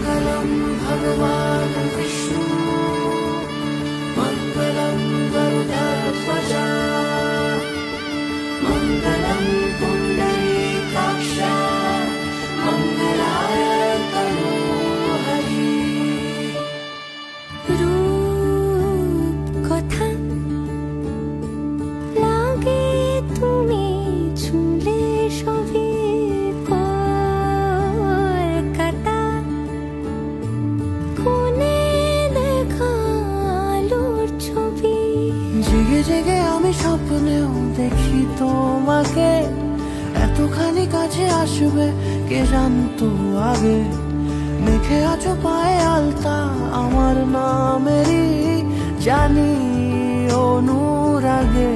मङ्गलं भगवान् विष्णु मङ्गलं गरुडध्वज मङ्गलं पुण्डरीकाक्ष मङ्गलाय तनोहरि। रूप कथा लागे तुमी छुले सभी कलकाता कोने देखा आलोर छवि। জেগে জেগে আমি স্বপ্নেও দেখি তোমাকে, এতখানি কাছে আসবে কে জানতো আগে। মেখে আছো পায়ে আলতা আমার নামেরই, জানি অনুরাগে।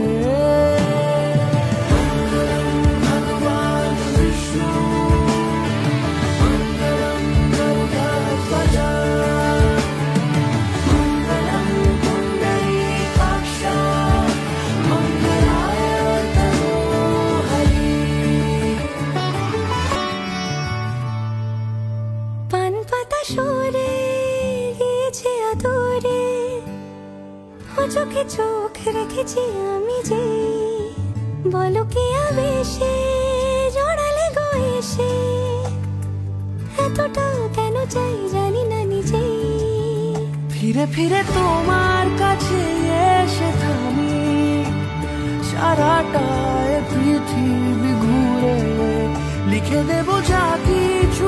পান পাতা সরে গিয়েছে আদরে, ও চোখে চোখ রেখেছি আমি যে। বলো কি আবেশে জড়ালে গো এসে, এতটা কেন চাই জানি না নিজে। ফিরে ফিরে তোমার কাছে এসে থামি, সারাটা পৃথিবী ঘুরে লিখে দেবো যা কিছু